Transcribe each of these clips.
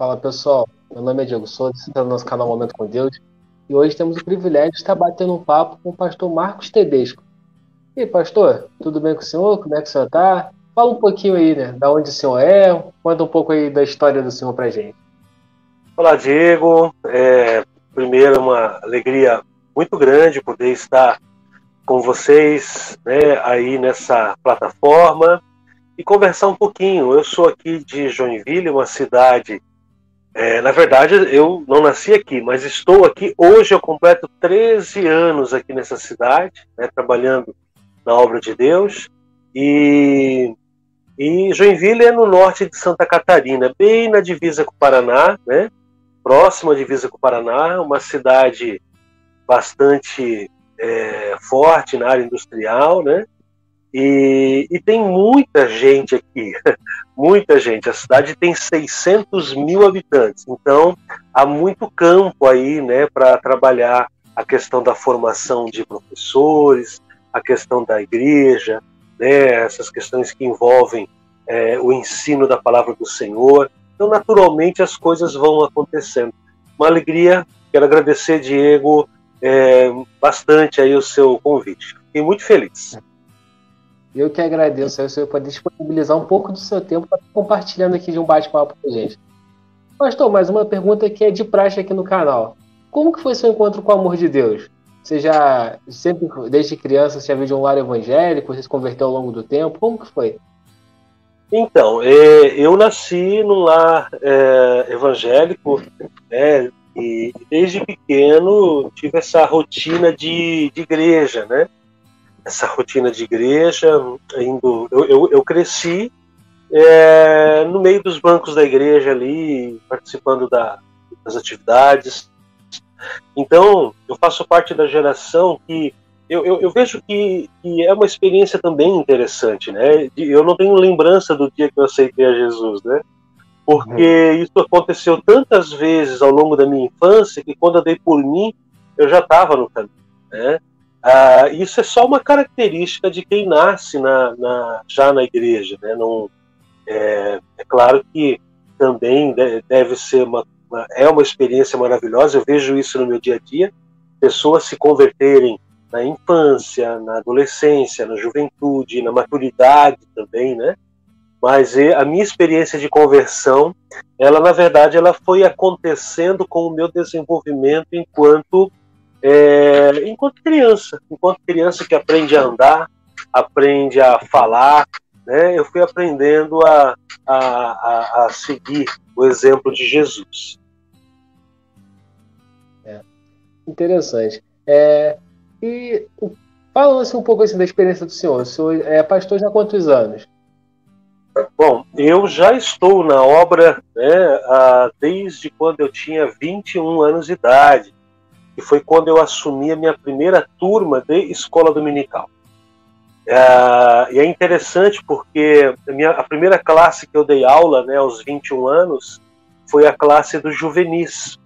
Fala pessoal, meu nome é Diego Souza, você está no nosso canal Momento com Deus e hoje temos o privilégio de estar batendo um papo com o pastor Marcos Tedesco. E aí, pastor, tudo bem com o senhor? Como é que o senhor está? Fala um pouquinho aí, né? Da onde o senhor é, conta um pouco aí da história do senhor pra gente. Olá, Diego. Primeiro, uma alegria muito grande poder estar com vocês, né, aí nessa plataforma e conversar um pouquinho. Eu sou aqui de Joinville, uma cidade. Na verdade, eu não nasci aqui, mas estou aqui. Hoje eu completo 13 anos aqui nessa cidade, né, trabalhando na obra de Deus. E Joinville é no norte de Santa Catarina, bem na divisa com o Paraná, né? Próxima à divisa com o Paraná, uma cidade bastante forte na área industrial, né? E tem muita gente aqui, muita gente. A cidade tem 600 mil habitantes, então há muito campo aí, né, para trabalhar a questão da formação de professores, a questão da igreja, né, essas questões que envolvem o ensino da palavra do Senhor. Então, naturalmente, as coisas vão acontecendo. Uma alegria, quero agradecer, Diego, bastante aí o seu convite. Fiquei muito feliz. Eu que agradeço aí o senhor poder disponibilizar um pouco do seu tempo para estar compartilhando aqui de um bate-papo com a gente. Pastor, mais uma pergunta que é de praxe aqui no canal. Como que foi seu encontro com o amor de Deus? Você já, sempre, desde criança, você já veio de um lar evangélico, você se converteu ao longo do tempo? Como que foi? Então, eu nasci num lar evangélico, né, e desde pequeno tive essa rotina de igreja, né? Essa rotina de igreja, eu cresci no meio dos bancos da igreja ali, participando das atividades. Então, eu faço parte da geração que eu vejo que é uma experiência também interessante, né? Eu não tenho lembrança do dia que eu aceitei a Jesus, né? Porque isso aconteceu tantas vezes ao longo da minha infância que quando eu dei por mim, eu já estava no caminho, né? Isso é só uma característica de quem nasce já na igreja, né? Não, é claro que também deve ser uma experiência maravilhosa. Eu vejo isso no meu dia a dia, pessoas se converterem na infância, na adolescência, na juventude, na maturidade também, né? Mas a minha experiência de conversão, ela na verdade ela foi acontecendo com o meu desenvolvimento enquanto criança que aprende a andar, aprende a falar, né? Eu fui aprendendo a seguir o exemplo de Jesus. Interessante. E falando assim, um pouco assim, da experiência do senhor, o senhor é pastor já há quantos anos? Bom, eu já estou na obra, né, desde quando eu tinha 21 anos de idade, que foi quando eu assumi a minha primeira turma de escola dominical. E é interessante porque a primeira classe que eu dei aula, né, aos 21 anos, foi a classe do juvenis,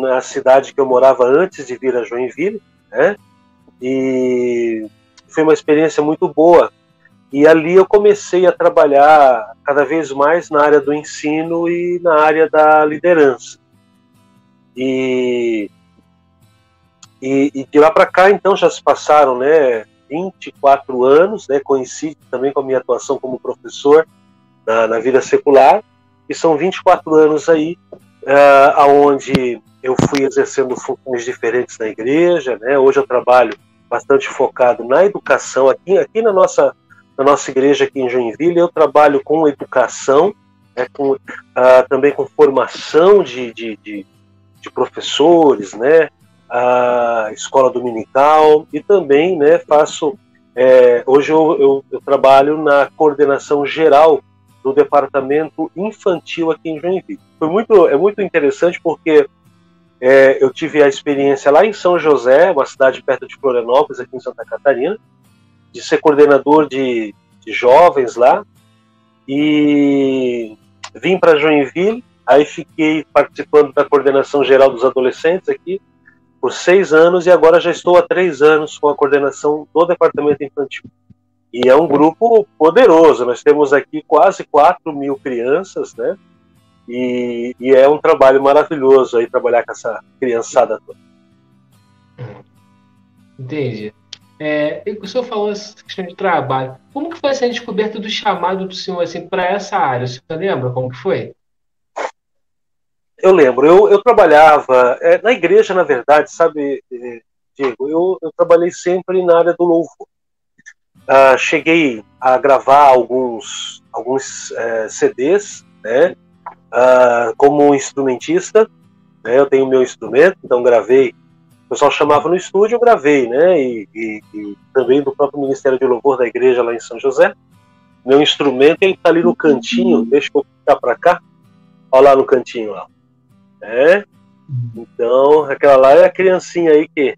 na cidade que eu morava antes de vir a Joinville, né? E foi uma experiência muito boa. E ali eu comecei a trabalhar cada vez mais na área do ensino e na área da liderança. E de lá para cá, então, já se passaram, né, 24 anos, né, coincide também com a minha atuação como professor na vida secular, e são 24 anos aí, onde eu fui exercendo funções diferentes na igreja, né? Hoje eu trabalho bastante focado na educação, aqui na nossa igreja aqui em Joinville, eu trabalho com educação, né, também com formação de professores, né, a escola dominical, e também, né, hoje eu trabalho na coordenação geral do departamento infantil aqui em Joinville. É muito interessante porque eu tive a experiência lá em São José, uma cidade perto de Florianópolis, aqui em Santa Catarina, de ser coordenador de jovens lá, e vim para Joinville, aí fiquei participando da coordenação geral dos adolescentes aqui por 6 anos, e agora já estou há 3 anos com a coordenação do departamento infantil. E é um grupo poderoso, nós temos aqui quase 4 mil crianças, né? E é um trabalho maravilhoso aí trabalhar com essa criançada toda. Entendi. O senhor falou essa questão de trabalho. Como que foi essa descoberta do chamado do senhor assim, para essa área? O senhor lembra como que foi? Eu lembro, eu trabalhava na igreja, na verdade, sabe, Diego, eu trabalhei sempre na área do louvor. Cheguei a gravar alguns CDs, né, como instrumentista, né, eu tenho meu instrumento, então gravei. O pessoal chamava no estúdio, eu gravei, né? E também do próprio Ministério de Louvor da igreja lá em São José. Meu instrumento, ele tá ali no cantinho, deixa eu ficar para cá. Olha lá no cantinho lá. Então, aquela lá é a criancinha aí que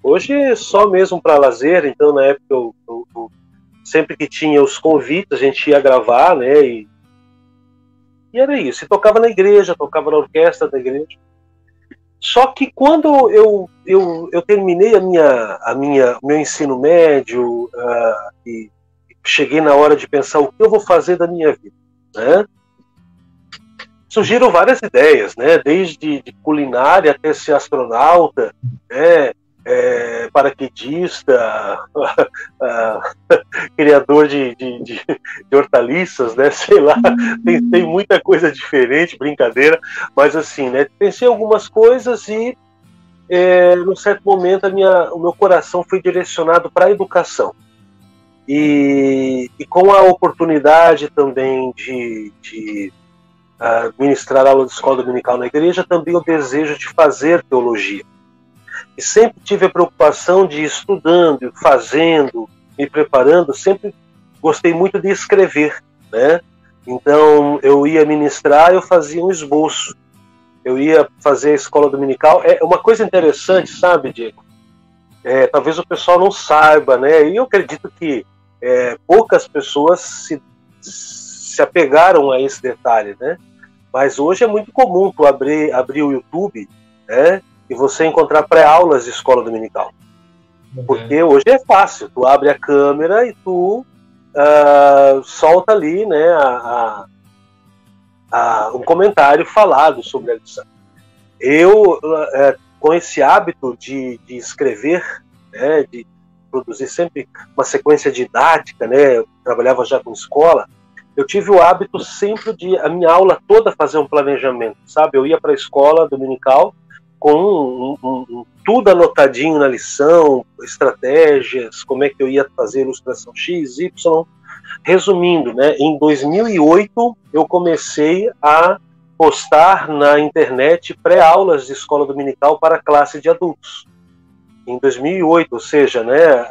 hoje é só mesmo para lazer. Então, na época, eu sempre que tinha os convites, a gente ia gravar, né? E era isso. E tocava na igreja, tocava na orquestra da igreja. Só que quando eu terminei meu ensino médio e cheguei na hora de pensar o que eu vou fazer da minha vida, né? Surgiram várias ideias, né? Desde de culinária até ser astronauta, né? Paraquedista, criador de hortaliças, né? Sei lá, tem muita coisa diferente, brincadeira, mas assim, né? Pensei algumas coisas e num certo momento o meu coração foi direcionado para a educação e com a oportunidade também de ministrar aula de escola dominical na igreja, também o desejo de fazer teologia. E sempre tive a preocupação de ir estudando, fazendo, me preparando, sempre gostei muito de escrever, né? Então, eu ia ministrar, eu fazia um esboço. Eu ia fazer a escola dominical. É uma coisa interessante, sabe, Diego? Talvez o pessoal não saiba, né? E eu acredito que poucas pessoas se apegaram a esse detalhe, né? Mas hoje é muito comum tu abrir o YouTube, né? E você encontrar pré-aulas de escola dominical. Porque hoje é fácil, tu abre a câmera e tu solta ali, né, um comentário falado sobre a lição. Eu, com esse hábito de escrever, né, de produzir sempre uma sequência didática, né, eu trabalhava já com escola, eu tive o hábito sempre de, a minha aula toda, fazer um planejamento, sabe? Eu ia para a escola dominical com tudo anotadinho na lição, estratégias, como é que eu ia fazer ilustração X, Y. Resumindo, né, em 2008 eu comecei a postar na internet pré-aulas de escola dominical para classe de adultos. Em 2008, ou seja, né,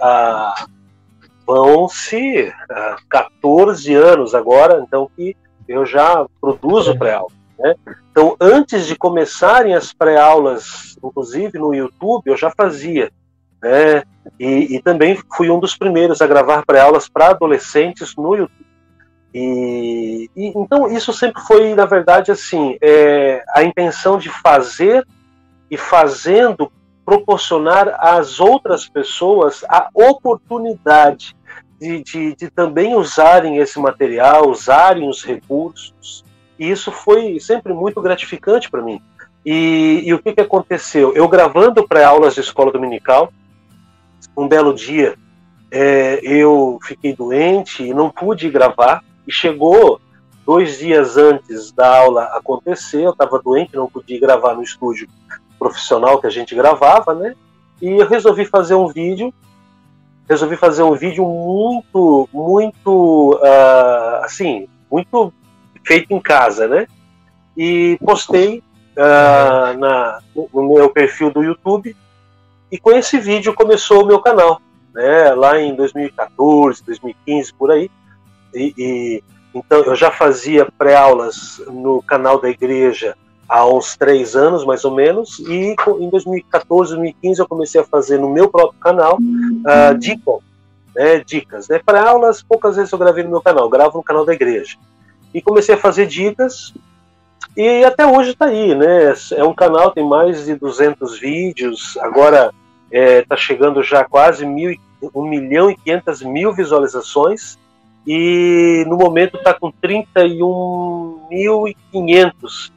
vão-se 14 anos agora, então, que eu já produzo pré-aula. Né? Então, antes de começarem as pré-aulas, inclusive no YouTube, eu já fazia, né? E também fui um dos primeiros a gravar pré-aulas para adolescentes no YouTube. Então, isso sempre foi, na verdade, assim, a intenção de fazer e fazendo proporcionar às outras pessoas a oportunidade de também usarem esse material, usarem os recursos. E isso foi sempre muito gratificante para mim. E o que aconteceu? Eu gravando pré-aulas de escola dominical, um belo dia eu fiquei doente e não pude gravar, e chegou 2 dias antes da aula acontecer, eu estava doente, não podia gravar no estúdio profissional que a gente gravava, né? E eu resolvi fazer um vídeo muito assim, muito feito em casa, né? E postei no meu perfil do YouTube, e com esse vídeo começou o meu canal, né? Lá em 2014, 2015, por aí. Então eu já fazia pré-aulas no canal da igreja há uns 3 anos, mais ou menos, e em 2014, 2015 eu comecei a fazer no meu próprio canal dicas, né? Pré-aulas, poucas vezes eu gravei no meu canal, gravo no canal da igreja. E comecei a fazer dicas, e até hoje está aí, né? É um canal, tem mais de 200 vídeos, agora está chegando já quase 1.500.000 visualizações, e no momento está com 31.500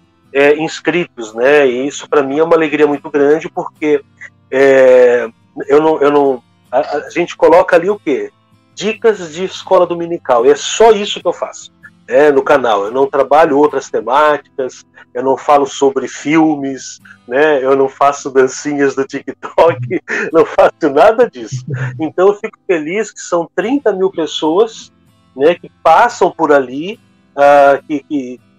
inscritos, né? E isso para mim é uma alegria muito grande, porque a gente coloca ali o quê? Dicas de escola dominical, e é só isso que eu faço no canal. Eu não trabalho outras temáticas, eu não falo sobre filmes, né? Eu não faço dancinhas do TikTok, não faço nada disso. Então eu fico feliz que são 30 mil pessoas, né, que passam por ali,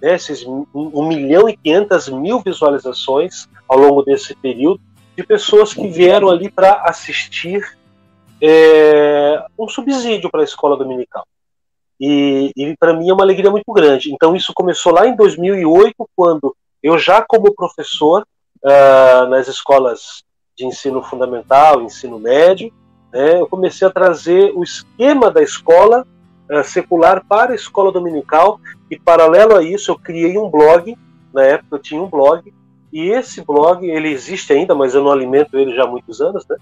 esses 1.500.000 visualizações ao longo desse período, de pessoas que vieram ali para assistir um subsídio para a escola dominical. E para mim é uma alegria muito grande. Então isso começou lá em 2008, quando eu já como professor nas escolas de ensino fundamental, ensino médio, né, eu comecei a trazer o esquema da escola secular para a escola dominical, e paralelo a isso eu criei um blog. Na época eu tinha um blog, e esse blog, ele existe ainda, mas eu não alimento ele já há muitos anos, né?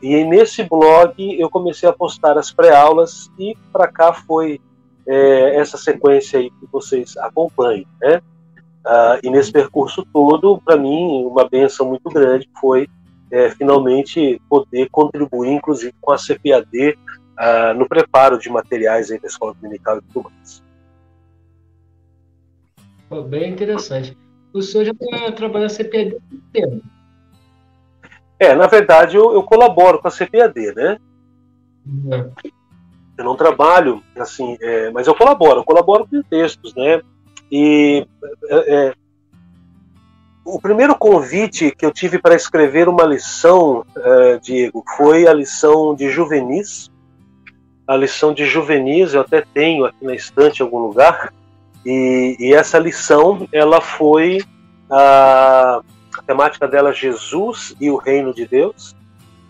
E nesse blog eu comecei a postar as pré-aulas, e para cá foi essa sequência aí que vocês acompanham, né? E nesse percurso todo, para mim, uma bênção muito grande foi finalmente poder contribuir, inclusive, com a CPAD no preparo de materiais aí da escola dominical e tudo mais. Bem interessante. O senhor já está trabalhando na CPAD há muito tempo? Na verdade, eu colaboro com a CPAD, né? Eu não trabalho, assim, mas eu colaboro com textos, né? E o primeiro convite que eu tive para escrever uma lição, Diego, foi a lição de Juvenis. A lição de Juvenis eu até tenho aqui na estante em algum lugar, e essa lição, ela foi a temática dela, Jesus e o Reino de Deus,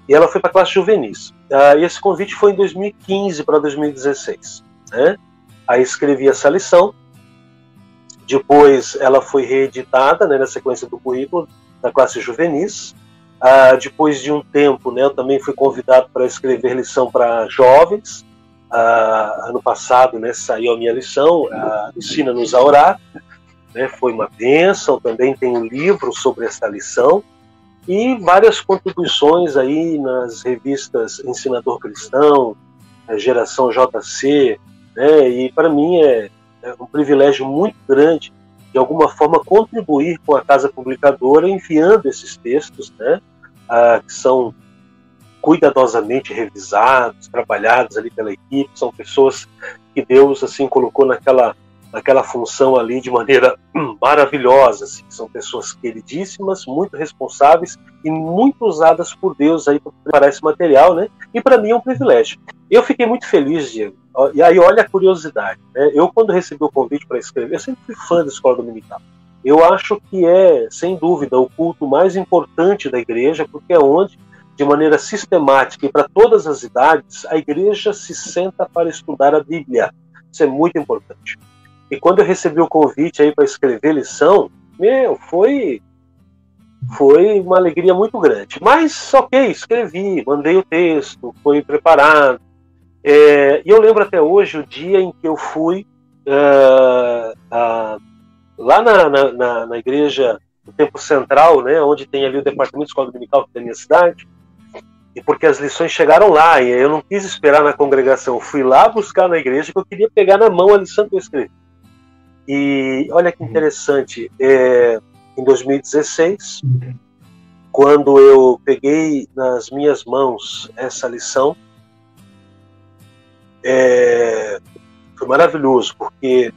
e ela foi para a classe Juvenis. E esse convite foi em 2015 para 2016, né? Aí escrevi essa lição, depois ela foi reeditada, né, na sequência do currículo da classe Juvenis. Depois de um tempo, né, eu também fui convidado para escrever lição para jovens. Ano passado, né, saiu a minha lição, Ensina-nos a Orar, né, foi uma bênção. Também tem um livro sobre essa lição, e várias contribuições aí nas revistas Ensinador Cristão, Geração JC, né, e para mim é um privilégio muito grande, de alguma forma, contribuir com a Casa Publicadora, enviando esses textos, né, que são cuidadosamente revisados, trabalhados ali pela equipe. São pessoas que Deus, assim, colocou naquela função ali de maneira maravilhosa, assim. São pessoas queridíssimas, muito responsáveis e muito usadas por Deus aí para preparar esse material, né? E para mim é um privilégio. Eu fiquei muito feliz, Diego. E aí olha a curiosidade, né? Eu, quando recebi o convite para escrever, eu sempre fui fã da escola dominical. Eu acho que é, sem dúvida, o culto mais importante da igreja, porque é onde, de maneira sistemática e para todas as idades, a igreja se senta para estudar a Bíblia. Isso é muito importante. E quando eu recebi o convite aí para escrever lição, foi uma alegria muito grande. Mas, ok, escrevi, mandei o texto, foi preparado. E eu lembro até hoje o dia em que eu fui lá na igreja do Tempo Central, né, onde tem ali o departamento de escola dominical da minha cidade, e porque as lições chegaram lá, e eu não quis esperar na congregação, eu fui lá buscar na igreja, que eu queria pegar na mão a lição que eu escrevi. E olha que interessante, em 2016, quando eu peguei nas minhas mãos essa lição, foi maravilhoso, porque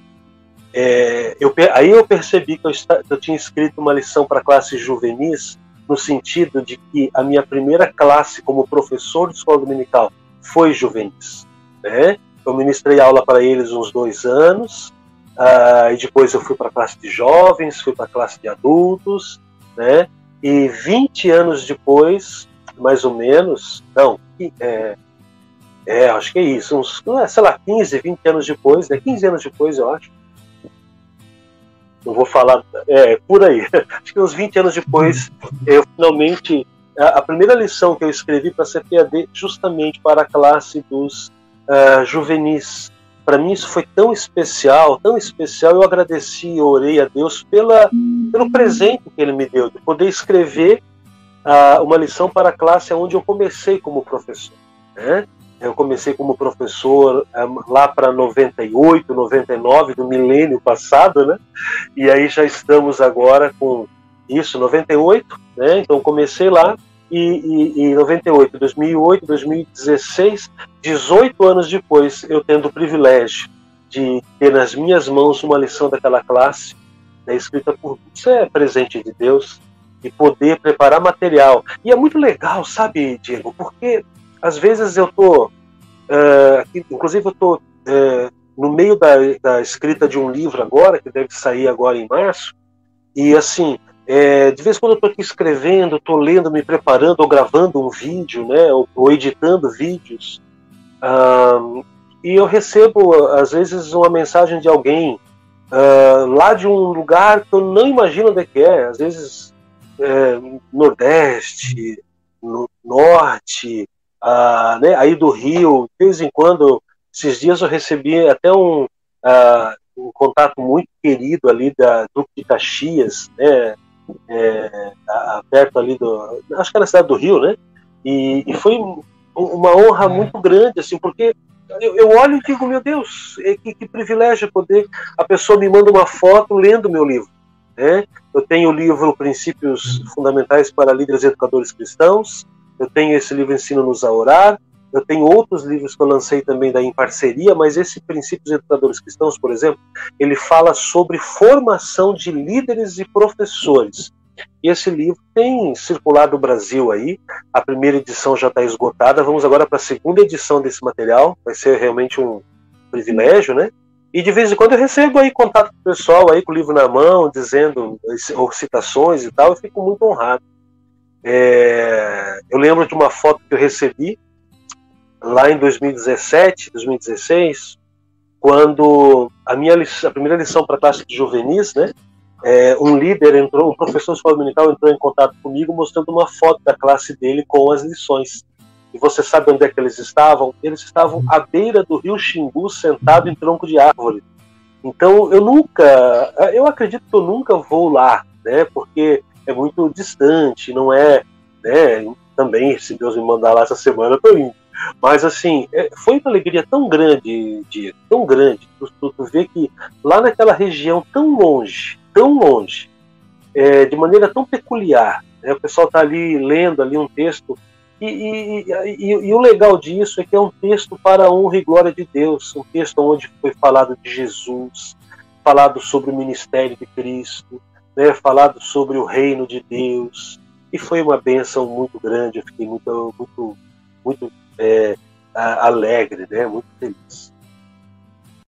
aí eu percebi que eu tinha escrito uma lição para a classe juvenis, no sentido de que a minha primeira classe como professor de escola dominical foi juvenis, né? Eu ministrei aula para eles uns 2 anos, e depois eu fui para a classe de jovens, fui para a classe de adultos, né? E 20 anos depois, mais ou menos, acho que é isso, uns, sei lá, 15, 20 anos depois, né? 15 anos depois, eu acho. Não vou falar, por aí. Acho que uns 20 anos depois, eu finalmente... A primeira lição que eu escrevi para a CPAD, justamente para a classe dos juvenis. Para mim isso foi tão especial, eu agradeci, eu orei a Deus pelo presente que Ele me deu, de poder escrever uma lição para a classe onde eu comecei como professor, né? Eu comecei como professor lá para 98, 99, do milênio passado, né? E aí já estamos agora com isso, 98, né? Então comecei lá, e 98, 2008, 2016, 18 anos depois, eu tendo o privilégio de ter nas minhas mãos uma lição daquela classe, né, escrita por mim. Isso é presente de Deus, e poder preparar material. E é muito legal, sabe, Diego, porque às vezes eu estou, inclusive eu estou no meio da escrita de um livro agora, que deve sair agora em março, e assim, de vez em quando eu estou aqui escrevendo, estou lendo, me preparando, ou gravando um vídeo, né, ou editando vídeos, e eu recebo, às vezes, uma mensagem de alguém lá de um lugar que eu não imagino onde é, às vezes Nordeste, no Norte, né, aí do Rio. De vez em quando, esses dias eu recebi até um contato muito querido ali da Duque de Caxias, né, perto ali acho que é na cidade do Rio, né, e foi uma honra muito grande, assim, porque eu olho e digo, meu Deus, que privilégio poder, a pessoa me manda uma foto lendo meu livro, né? Eu tenho o livro Princípios Fundamentais para Líderes e Educadores Cristãos, eu tenho esse livro Ensino-nos a Orar, eu tenho outros livros que eu lancei também daí em parceria, mas esse Princípios Educadores Cristãos, por exemplo, ele fala sobre formação de líderes e professores. E esse livro tem circulado no Brasil aí, a primeira edição já está esgotada, vamos agora para a segunda edição desse material, vai ser realmente um privilégio, né? E de vez em quando eu recebo aí contato do pessoal aí com o livro na mão, dizendo, ou citações e tal, eu fico muito honrado. Eu lembro de uma foto que eu recebi lá em 2017, 2016, quando a primeira lição para a classe de juvenis, né? Um líder um professor de escola dominical entrou em contato comigo mostrando uma foto da classe dele com as lições. E você sabe onde é que eles estavam? Eles estavam à beira do rio Xingu, sentado em tronco de árvore. Então eu acredito que eu nunca vou lá, né? Porque é muito distante, não é, né? Também, se Deus me mandar lá essa semana, eu estou indo. Mas assim, foi uma alegria tão grande, Diego, tão grande, tu ver que lá naquela região tão longe, de maneira tão peculiar, né, o pessoal está ali lendo ali um texto, e o legal disso é que é um texto para a honra e glória de Deus, um texto onde foi falado de Jesus, falado sobre o ministério de Cristo, né, falado sobre o reino de Deus, e foi uma bênção muito grande. Eu fiquei muito alegre, né, muito feliz.